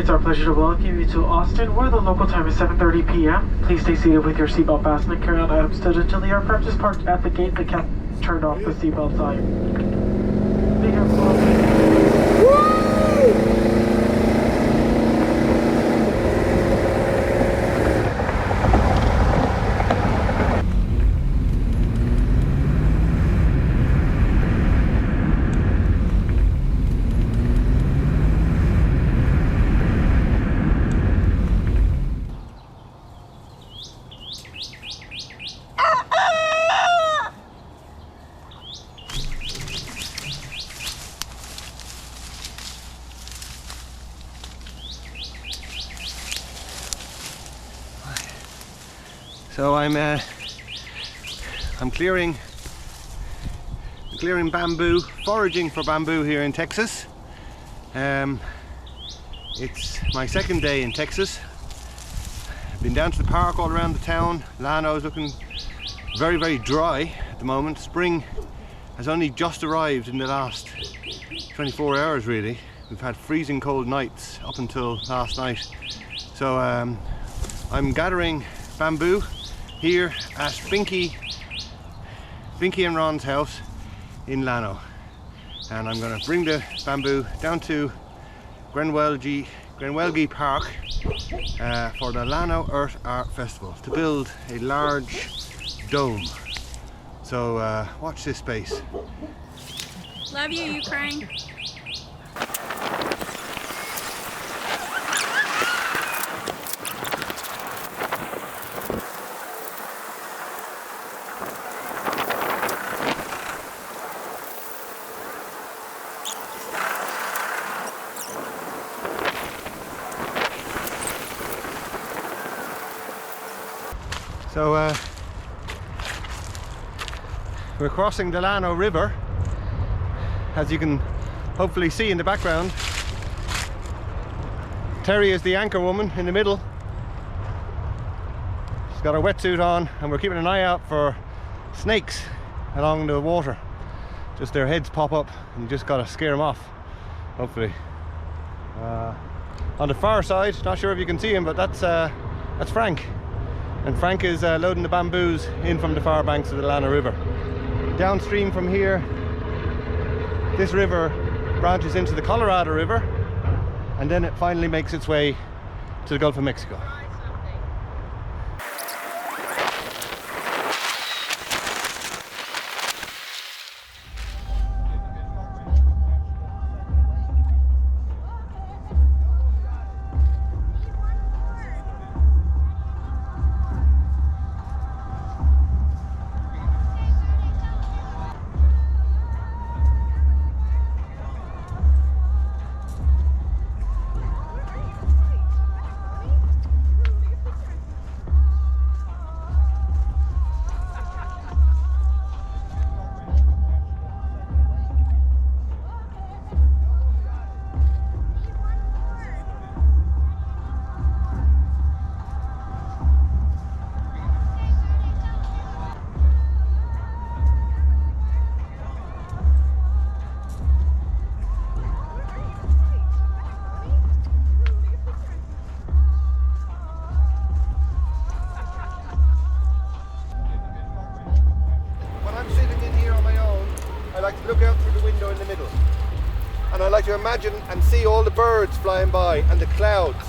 It's our pleasure to welcome you to Austin, where the local time is 7:30 p.m. Please stay seated with your seatbelt fastened and carry on items stood until the aircraft is parked at the gate and the captain turned off the seatbelt sign. Be careful. So I'm clearing bamboo, foraging for bamboo here in Texas. It's my second day in Texas. I've been down to the park all around the town. Llano is looking very, very dry at the moment. Spring has only just arrived in the last 24 hours really. We've had freezing cold nights up until last night. So I'm gathering bamboo here at Finky and Ron's house in Llano, and I'm going to bring the bamboo down to Grenwelgie Park for the Llano Earth Art Festival to build a large dome. So watch this space. Love you, Ukraine. So we're crossing the Llano River, as you can hopefully see in the background. Terry is the anchor woman in the middle. She's got her wetsuit on, and we're keeping an eye out for snakes along the water. Just their heads pop up and you just gotta scare them off, hopefully. On the far side, not sure if you can see him, but that's Frank. And Frank is loading the bamboos in from the far banks of the Llano River. Downstream from here, this river branches into the Colorado River, and then it finally makes its way to the Gulf of Mexico. Look out through the window in the middle, and I like to imagine and see all the birds flying by and the clouds,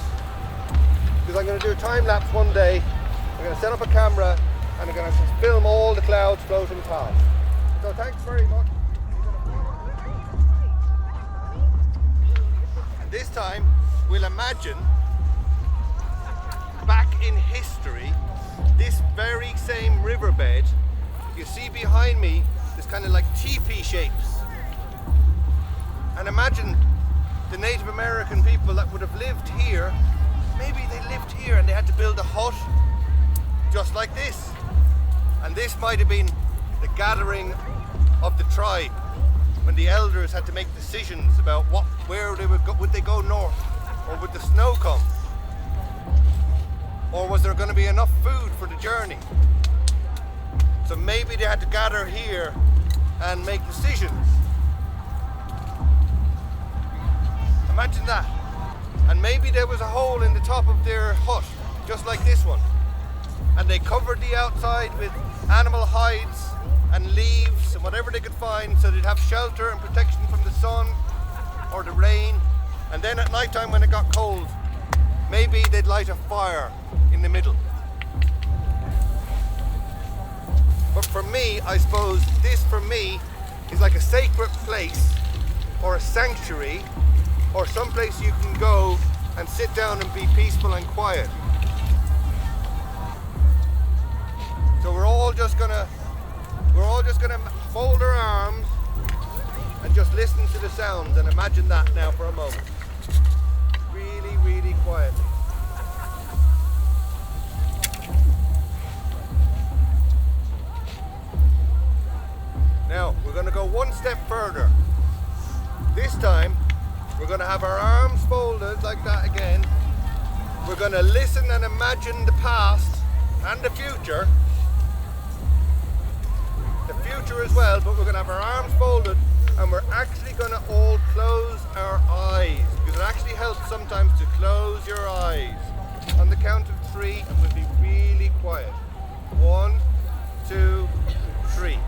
because I'm going to do a time lapse one day. I'm going to set up a camera and I'm going to film all the clouds floating past. So thanks very much. And this time we'll imagine back in history, this very same riverbed. You see behind me, there's kind of like teepee shapes. And imagine the Native American people that would have lived here. Maybe they lived here and they had to build a hut just like this. And this might have been the gathering of the tribe when the elders had to make decisions about where they would go. Would they go north, or would the snow come? Or was there going to be enough food for the journey? So maybe they had to gather here and make decisions. Imagine that. And and maybe there was a hole in the top of their hut, just like this one, and they covered the outside with animal hides and leaves and whatever they could find so they'd have shelter and protection from the sun or the rain. And then at night time when it got cold, maybe they'd light a fire in the middle. But for me, I suppose this for me is like a sacred place or a sanctuary or someplace you can go and sit down and be peaceful and quiet. So we're all just gonna fold our arms and just listen to the sounds and imagine that now for a moment. Really, really quietly. Now, we're going to go one step further. This time, we're going to have our arms folded like that again. We're going to listen and imagine the past and the future. The future as well, but we're going to have our arms folded and we're actually going to all close our eyes, because it actually helps sometimes to close your eyes. On the count of 3, and we'll be really quiet. 1, 2, 3.